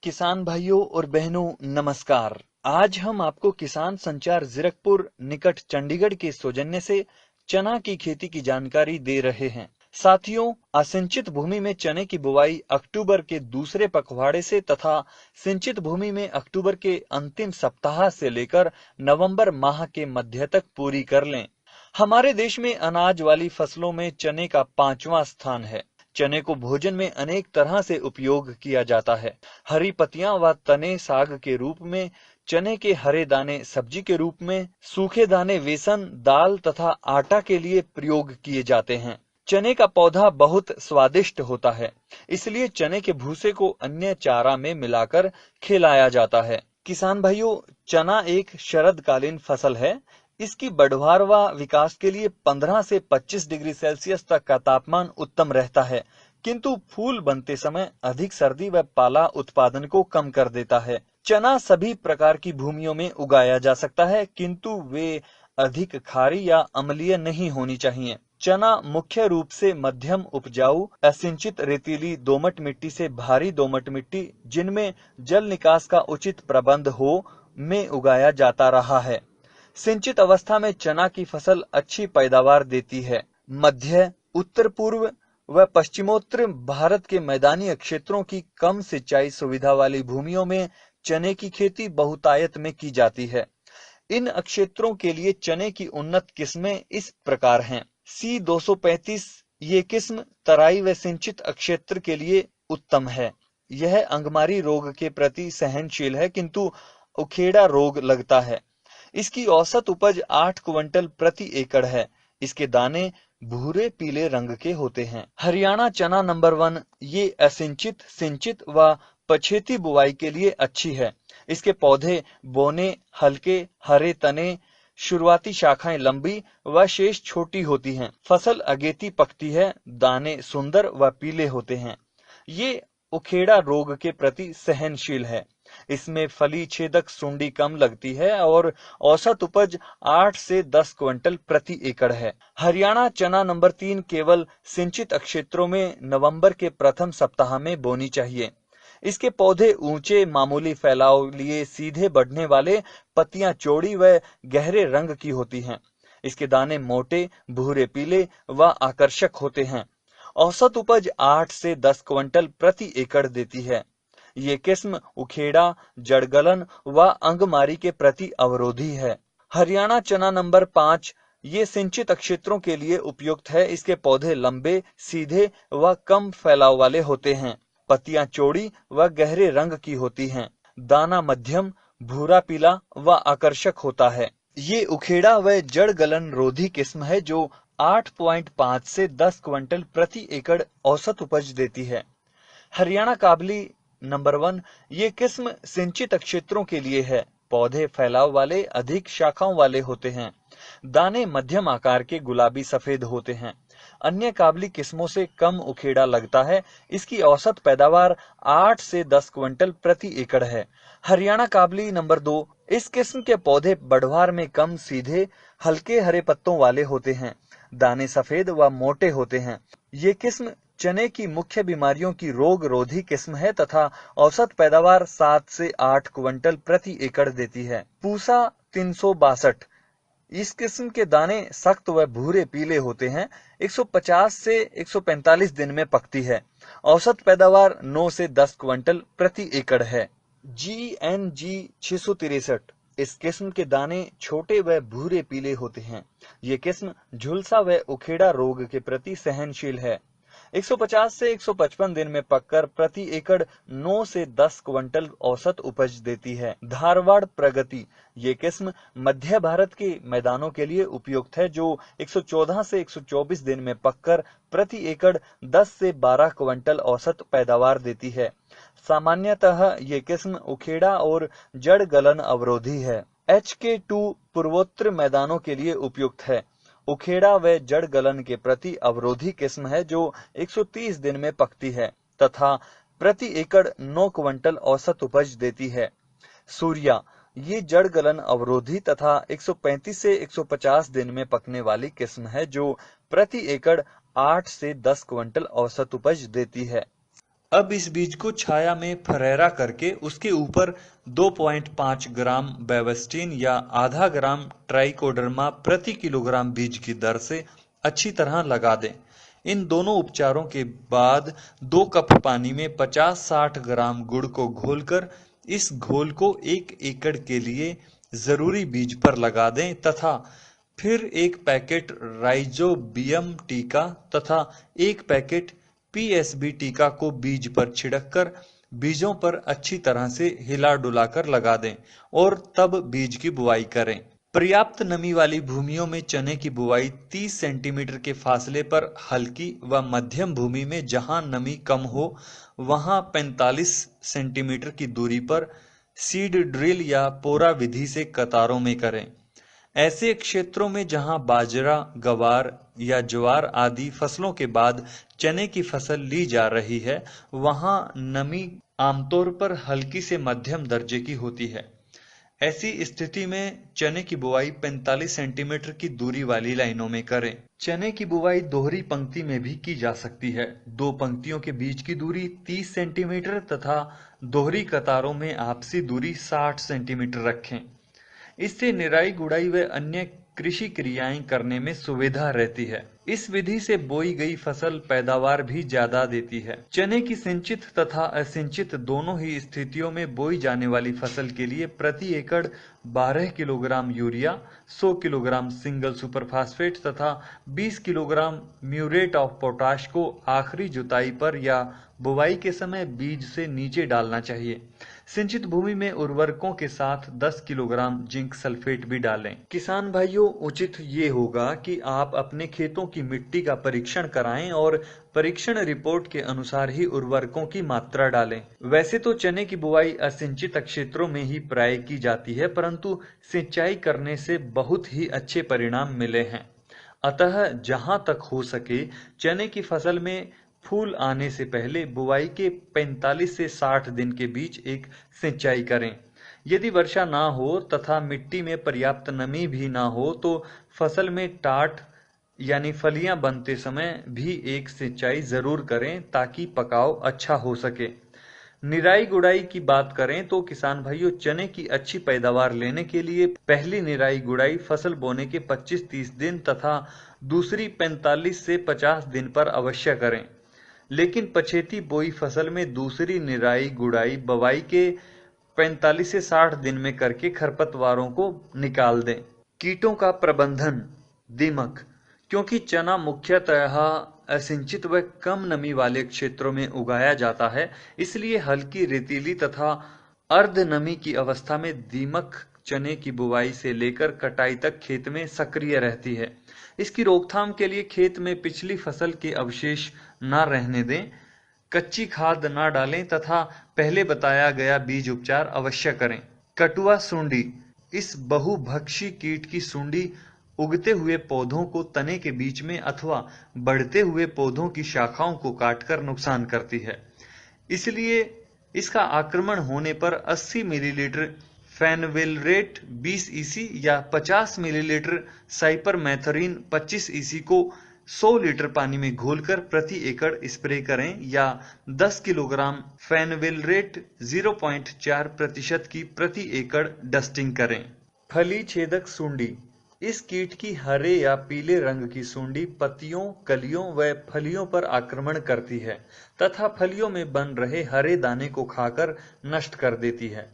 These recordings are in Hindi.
किसान भाइयों और बहनों नमस्कार। आज हम आपको किसान संचार जीरकपुर निकट चंडीगढ़ के सौजन्य से चना की खेती की जानकारी दे रहे हैं। साथियों, असिंचित भूमि में चने की बुवाई अक्टूबर के दूसरे पखवाड़े से तथा सिंचित भूमि में अक्टूबर के अंतिम सप्ताह से लेकर नवंबर माह के मध्य तक पूरी कर लें। हमारे देश में अनाज वाली फसलों में चने का 5वां स्थान है। चने को भोजन में अनेक तरह से उपयोग किया जाता है। हरी पत्तियां व तने साग के रूप में, चने के हरे दाने सब्जी के रूप में, सूखे दाने बेसन, दाल तथा आटा के लिए प्रयोग किए जाते हैं। चने का पौधा बहुत स्वादिष्ट होता है, इसलिए चने के भूसे को अन्य चारा में मिलाकर खिलाया जाता है। किसान भाइयों, चना एक शरदकालीन फसल है। इसकी बढ़वार व विकास के लिए 15 से 25 डिग्री सेल्सियस तक का तापमान उत्तम रहता है, किंतु फूल बनते समय अधिक सर्दी व पाला उत्पादन को कम कर देता है। चना सभी प्रकार की भूमियों में उगाया जा सकता है, किंतु वे अधिक खारी या अम्लीय नहीं होनी चाहिए। चना मुख्य रूप से मध्यम उपजाऊ असिंचित रेतीली दोमट मिट्टी से भारी दोमट मिट्टी, जिनमें जल निकास का उचित प्रबंध हो, में उगाया जाता रहा है। सिंचित अवस्था में चना की फसल अच्छी पैदावार देती है। मध्य, उत्तर पूर्व व पश्चिमोत्तर भारत के मैदानी क्षेत्रों की कम सिंचाई सुविधा वाली भूमियों में चने की खेती बहुतायत में की जाती है। इन क्षेत्रों के लिए चने की उन्नत किस्में इस प्रकार हैं। C235 ये किस्म तराई व सिंचित क्षेत्र के लिए उत्तम है। यह अंगमारी रोग के प्रति सहनशील है, किंतु उखेड़ा रोग लगता है। इसकी औसत उपज 8 क्विंटल प्रति एकड़ है। इसके दाने भूरे पीले रंग के होते हैं। हरियाणा चना नंबर 1 ये असिंचित, सिंचित व पछेती बुवाई के लिए अच्छी है। इसके पौधे बौने, हल्के, हरे तने, शुरुआती शाखाएं लंबी व शेष छोटी होती हैं। फसल अगेती पकती है, दाने सुंदर व पीले होते हैं। ये उखेड़ा रोग के प्रति सहनशील है। इसमें फली छेदक सुंडी कम लगती है और औसत उपज 8 से 10 क्विंटल प्रति एकड़ है। हरियाणा चना नंबर 3 केवल सिंचित क्षेत्रों में नवंबर के प्रथम सप्ताह में बोनी चाहिए। इसके पौधे ऊंचे, मामूली फैलाव लिए सीधे बढ़ने वाले, पत्तियां चौड़ी व गहरे रंग की होती हैं। इसके दाने मोटे, भूरे पीले व आकर्षक होते हैं। औसत उपज 8 से 10 क्विंटल प्रति एकड़ देती है। ये किस्म उखेड़ा, जड़गलन व अंगमारी के प्रति अवरोधी है। हरियाणा चना नंबर 5 ये सिंचित क्षेत्रों के लिए उपयुक्त है। इसके पौधे लंबे, सीधे व कम फैलाव वाले होते हैं। पत्तियां चौड़ी व गहरे रंग की होती हैं। दाना मध्यम, भूरा पीला व आकर्षक होता है। ये उखेड़ा व जड़ गलन रोधी किस्म है जो 8.5 से 10 क्विंटल प्रति एकड़ औसत उपज देती है। हरियाणा काबली नंबर 1 ये किस्म सिंचित क्षेत्रों के लिए है। पौधे फैलाव वाले, अधिक शाखाओं वाले होते हैं। दाने मध्यम आकार के गुलाबी सफेद होते हैं। अन्य काबली किस्मों से कम उखेड़ा लगता है। इसकी औसत पैदावार 8 से 10 क्विंटल प्रति एकड़ है। हरियाणा काबली नंबर 2 इस किस्म के पौधे बढ़वार में कम, सीधे, हल्के हरे पत्तों वाले होते हैं। दाने सफेद व मोटे होते हैं। ये किस्म चने की मुख्य बीमारियों की रोग रोधी किस्म है तथा औसत पैदावार 7 से 8 क्विंटल प्रति एकड़ देती है। पूसा 362 इस किस्म के दाने सख्त व भूरे पीले होते हैं। 150 से 145 दिन में पकती है। औसत पैदावार 9 से 10 क्विंटल प्रति एकड़ है। GNG 663 इस किस्म के दाने छोटे व भूरे पीले होते हैं। ये किस्म झुलसा व उखेड़ा रोग के प्रति सहनशील है। 150 से 155 दिन में पककर प्रति एकड़ 9 से 10 क्विंटल औसत उपज देती है। धारवाड़ प्रगति ये किस्म मध्य भारत के मैदानों के लिए उपयुक्त है, जो 114 से 124 दिन में पककर प्रति एकड़ 10 से 12 क्विंटल औसत पैदावार देती है। सामान्यतः ये किस्म उखेड़ा और जड़ गलन अवरोधी है। HK2 पूर्वोत्तर मैदानों के लिए उपयुक्त है। उखेड़ा व जड़ गलन के प्रति अवरोधी किस्म है जो 130 दिन में पकती है तथा प्रति एकड़ 9 क्विंटल औसत उपज देती है। सूर्या ये जड़ गलन अवरोधी तथा 135 से 150 दिन में पकने वाली किस्म है जो प्रति एकड़ 8 से 10 क्विंटल औसत उपज देती है। अब इस बीज को छाया में फरेरा करके उसके ऊपर 2.5 ग्राम बेवस्टीन या आधा ग्राम ट्राइकोडर्मा प्रति किलोग्राम बीज की दर से अच्छी तरह लगा दें। इन दोनों उपचारों के बाद 2 कप पानी में 50-60 ग्राम गुड़ को घोलकर इस घोल को 1 एकड़ के लिए जरूरी बीज पर लगा दें तथा फिर 1 पैकेट राइजोबियम टीका तथा 1 पैकेट पीएसबी टीका को बीज पर छिड़ककर बीजों पर अच्छी तरह से हिला डुला कर लगा दें और तब बीज की बुआई करें। पर्याप्त नमी वाली भूमियों में चने की बुआई 30 सेंटीमीटर के फासले पर हल्की व मध्यम भूमि में जहां नमी कम हो वहां 45 सेंटीमीटर की दूरी पर सीड ड्रिल या पोरा विधि से कतारों में करें। ऐसे क्षेत्रों में जहां बाजरा, गवार या ज्वार आदि फसलों के बाद चने की फसल ली जा रही है, वहां नमी आमतौर पर हल्की से मध्यम दर्जे की होती है। ऐसी स्थिति में चने की बुआई 45 सेंटीमीटर की दूरी वाली लाइनों में करें। चने की बुआई दोहरी पंक्ति में भी की जा सकती है। 2 पंक्तियों के बीच की दूरी 30 सेंटीमीटर तथा दोहरी कतारों में आपसी दूरी 60 सेंटीमीटर रखें। इससे निराई गुड़ाई व अन्य कृषि क्रियाएं करने में सुविधा रहती है। इस विधि से बोई गई फसल पैदावार भी ज्यादा देती है। चने की सिंचित तथा असिंचित दोनों ही स्थितियों में बोई जाने वाली फसल के लिए प्रति एकड़ 12 kilogram urea, 100 kilogram single super phosphate तथा 20 किलोग्राम म्यूरेट ऑफ पोटाश को आखिरी जुताई पर या बुवाई के समय बीज से नीचे डालना चाहिए। सिंचित भूमि में उर्वरकों के साथ 10 किलोग्राम जिंक सल्फेट भी डालें। किसान भाइयों, उचित ये होगा कि आप अपने खेतों की मिट्टी का परीक्षण कराएं और परीक्षण रिपोर्ट के अनुसार ही उर्वरकों की मात्रा डालें। वैसे तो चने की बुआई असिंचित क्षेत्रों में ही प्राय की जाती है, परंतु सिंचाई करने से बहुत ही अच्छे परिणाम मिले हैं। अतः जहां तक हो सके चने की फसल में फूल आने से पहले बुवाई के 45 से 60 दिन के बीच एक सिंचाई करें। यदि वर्षा ना हो तथा मिट्टी में पर्याप्त नमी भी ना हो तो फसल में टाट यानी फलियां बनते समय भी एक सिंचाई जरूर करें ताकि पकाव अच्छा हो सके। निराई गुड़ाई की बात करें तो किसान भाइयों, चने की अच्छी पैदावार लेने के लिए पहली निराई गुड़ाई फसल बोने के 25-30 दिन तथा दूसरी 45 से 50 दिन पर अवश्य करें। लेकिन पछेती बोई फसल में दूसरी निराई गुड़ाई बुवाई के 45 से 60 दिन में करके खरपतवारों को निकाल दें। कीटों का प्रबंधन। दीमक। क्योंकि चना मुख्यतः असिंचित व कम नमी वाले क्षेत्रों में उगाया जाता है, इसलिए हल्की रेतीली तथा अर्ध नमी की अवस्था में दीमक चने की बुवाई से लेकर कटाई तक खेत में सक्रिय रहती है। इसकी रोकथाम के लिए खेत में पिछली फसल के अवशेष न रहने दें, कच्ची खाद न डालें तथा पहले बताया गया बीज उपचार अवश्य करें। कटुआ सूंडी। इस बहुभक्षी कीट की सूंडी उगते हुए पौधों को तने के बीच में अथवा बढ़ते हुए पौधों की शाखाओं को काटकर नुकसान करती है। इसलिए इसका आक्रमण होने पर 80 मिलीलीटर फेनविलरेट 20 ईसी या 50 मिलीलीटर साइपरमेथ्रिन 25 ईसी को 100 लीटर पानी में घोलकर प्रति एकड़ स्प्रे करें या 10 किलोग्राम फेनविलरेट 0.4% की प्रति एकड़ डस्टिंग करें। फली छेदक सूंडी। इस कीट की हरे या पीले रंग की सूंडी पत्तियों, कलियों व फलियों पर आक्रमण करती है तथा फलियों में बन रहे हरे दाने को खाकर नष्ट कर देती है।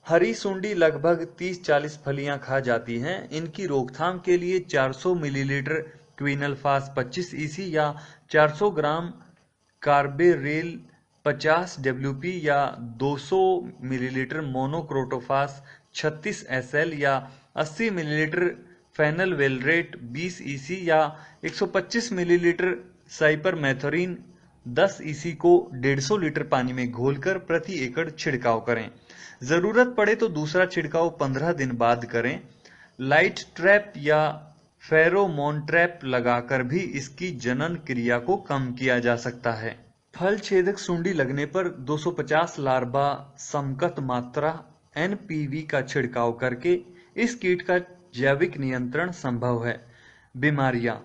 हरी सूंडी लगभग 30-40 फलियां खा जाती हैं। इनकी रोकथाम के लिए 400 मिलीलीटर क्विनलफास 25 ईसी या 400 ग्राम कार्बेरेल 50 डब्ल्यूपी या 200 मिलीलीटर मोनोक्रोटोफास 36 SL या 80 मिलीलीटर फेनलवेलरेट 20 ईसी या 125 मिलीलीटर साइपरमेथ्रिन 10 ईसी को 150 लीटर पानी में घोलकर प्रति एकड़ छिड़काव करें। जरूरत पड़े तो दूसरा छिड़काव 15 दिन बाद करें। लाइट ट्रैप या फेरोमोन ट्रैप लगाकर भी इसकी जनन क्रिया को कम किया जा सकता है। फल छेदक सूंडी लगने पर 250 लार्वा समकत मात्रा NPV का छिड़काव करके इस कीट का जैविक नियंत्रण संभव है। बीमारियां।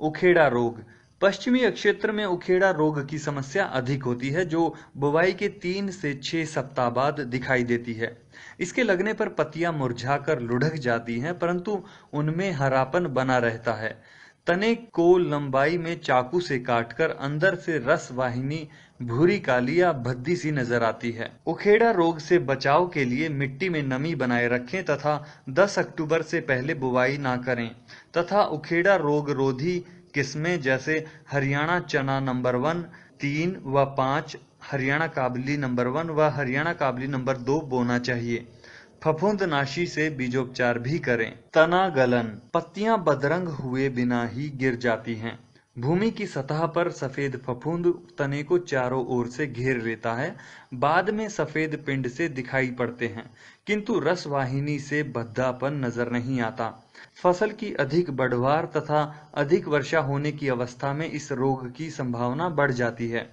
उखेड़ा रोग। पश्चिमी क्षेत्र में उखेड़ा रोग की समस्या अधिक होती है, जो बुवाई के 3 से 6 सप्ताह बाद दिखाई देती है। इसके लगने पर पत्तियां मुरझाकर लुढ़क जाती हैं, परंतु उनमें हरापन बना रहता है। तने को लंबाई में चाकू से काटकर अंदर से रस वाहिनी भूरी काली या भद्दी सी नजर आती है। उखेड़ा रोग से बचाव के लिए मिट्टी में नमी बनाए रखें तथा 10 अक्टूबर से पहले बुवाई ना करें तथा उखेड़ा रोग रोधी किस्में जैसे हरियाणा चना नंबर 1, 3 व 5, हरियाणा काबली नंबर 1 व हरियाणा काबली नंबर 2 बोना चाहिए। फफूंदनाशी से बीजोपचार भी करें। तना गलन, पत्तियां बदरंग हुए बिना ही गिर जाती हैं। भूमि की सतह पर सफेद फफूंद तने को चारों ओर से घेर लेता है। बाद में सफेद पिंड से दिखाई पड़ते हैं, किंतु रसवाहिनी से भद्दापन नजर नहीं आता। फसल की अधिक बढ़वार तथा अधिक वर्षा होने की अवस्था में इस रोग की संभावना बढ़ जाती है।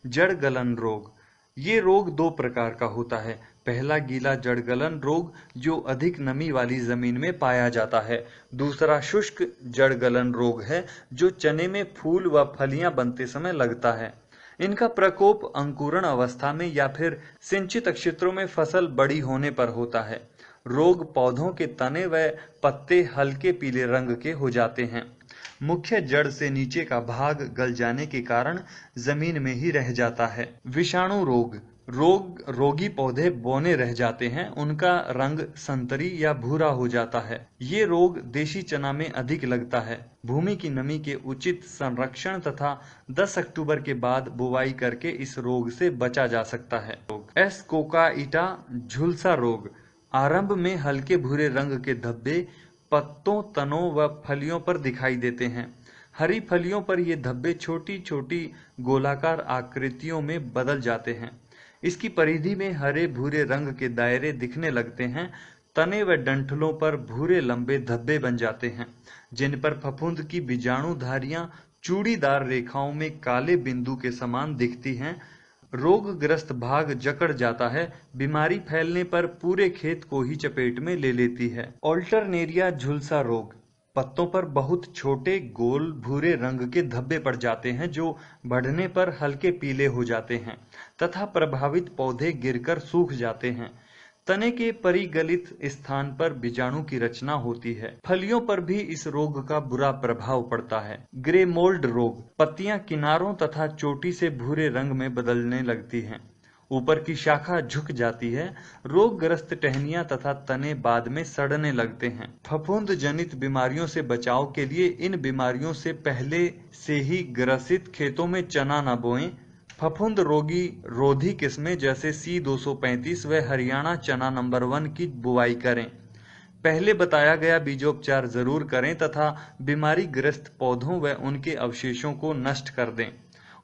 जड़ गलन रोग, ये रोग 2 प्रकार का होता है। पहला गीला जड़ गलन रोग, जो अधिक नमी वाली जमीन में पाया जाता है। दूसरा शुष्क जड़ गलन रोग है, जो चने में फूल व फलियां बनते समय लगता है। इनका प्रकोप अंकुरण अवस्था में या फिर सिंचित क्षेत्रों में फसल बड़ी होने पर होता है। रोग पौधों के तने व पत्ते हल्के पीले रंग के हो जाते हैं। मुख्य जड़ से नीचे का भाग गल जाने के कारण जमीन में ही रह जाता है। विषाणु रोग, रोगी पौधे बौने रह जाते हैं, उनका रंग संतरी या भूरा हो जाता है। ये रोग देशी चना में अधिक लगता है। भूमि की नमी के उचित संरक्षण तथा 10 अक्टूबर के बाद बुवाई करके इस रोग से बचा जा सकता है। एस्कोकाइटा झुलसा रोग, आरंभ में हल्के भूरे रंग के धब्बे पत्तों, तनों व फलियों पर दिखाई देते हैं। हरी फलियों पर ये धब्बे छोटी छोटी गोलाकार आकृतियों में बदल जाते हैं। इसकी परिधि में हरे भूरे रंग के दायरे दिखने लगते हैं। तने व डंठलों पर भूरे लंबे धब्बे बन जाते हैं, जिन पर फफूंद की बीजाणुधारियां चूड़ीदार रेखाओं में काले बिंदु के समान दिखती हैं। रोगग्रस्त भाग जकड़ जाता है। बीमारी फैलने पर पूरे खेत को ही चपेट में ले लेती है। ऑल्टरनेरिया झुलसा रोग, पत्तों पर बहुत छोटे गोल भूरे रंग के धब्बे पड़ जाते हैं, जो बढ़ने पर हल्के पीले हो जाते हैं तथा प्रभावित पौधे गिरकर सूख जाते हैं। तने के परिगलित स्थान पर बीजाणु की रचना होती है। फलियों पर भी इस रोग का बुरा प्रभाव पड़ता है। ग्रे मोल्ड रोग, पत्तियां किनारों तथा चोटी से भूरे रंग में बदलने लगती हैं। ऊपर की शाखा झुक जाती है। रोगग्रस्त टहनियां तथा तने बाद में सड़ने लगते हैं। फफूंद जनित बीमारियों से बचाव के लिए इन बीमारियों से पहले से ही ग्रसित खेतों में चना न बोएं। फफूंद रोधी किस्में जैसे C235 व हरियाणा चना नंबर 1 की बुवाई करें। पहले बताया गया बीजोपचार जरूर करें तथा बीमारी ग्रस्त पौधों व उनके अवशेषों को नष्ट कर दें।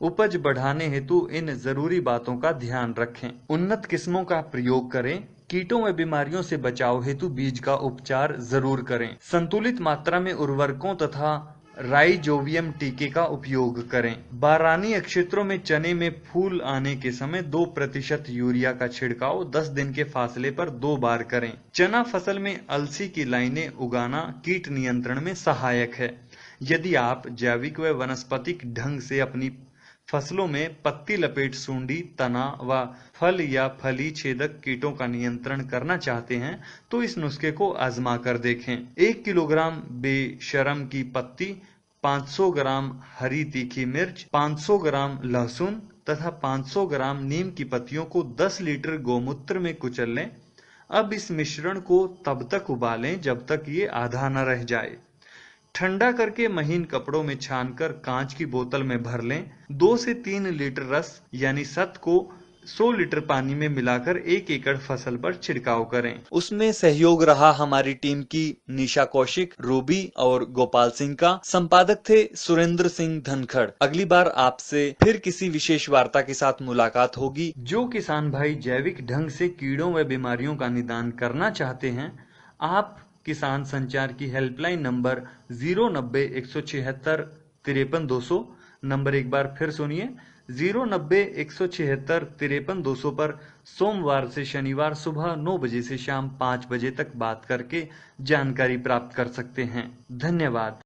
उपज बढ़ाने हेतु इन जरूरी बातों का ध्यान रखें। उन्नत किस्मों का प्रयोग करें। कीटों व बीमारियों से बचाव हेतु बीज का उपचार जरूर करें। संतुलित मात्रा में उर्वरकों तथा राइजोबियम टीके का उपयोग करें। बारानी क्षेत्रों में चने में फूल आने के समय 2% यूरिया का छिड़काव 10 दिन के फासले पर 2 बार करें। चना फसल में अलसी की लाइनें उगाना कीट नियंत्रण में सहायक है। यदि आप जैविक व वनस्पतिक ढंग से अपनी फसलों में पत्ती लपेट सूंडी, तना व फल या फली छेदक कीटों का नियंत्रण करना चाहते हैं तो इस नुस्खे को आजमा कर देखें। 1 किलोग्राम बेशरम की पत्ती, 500 ग्राम हरी तीखी मिर्च, 500 ग्राम लहसुन तथा 500 ग्राम नीम की पत्तियों को 10 लीटर गोमूत्र में कुचल लें। अब इस मिश्रण को तब तक उबालें जब तक ये आधा न रह जाए। ठंडा करके महीन कपड़ों में छानकर कांच की बोतल में भर लें। 2 से 3 लीटर रस यानी सत को 100 लीटर पानी में मिलाकर 1 एकड़ फसल पर छिड़काव करें। उसमें सहयोग रहा हमारी टीम की निशा कौशिक, रूबी और गोपाल सिंह का। संपादक थे सुरेंद्र सिंह धनखड़। अगली बार आपसे फिर किसी विशेष वार्ता के साथ मुलाकात होगी। जो किसान भाई जैविक ढंग से कीड़ों व बीमारियों का निदान करना चाहते हैं, आप किसान संचार की हेल्पलाइन नंबर 090-176 53-200 नंबर एक बार फिर सुनिए, 090-176 53-200 पर सोमवार से शनिवार सुबह 9 बजे से शाम 5 बजे तक बात करके जानकारी प्राप्त कर सकते हैं। धन्यवाद।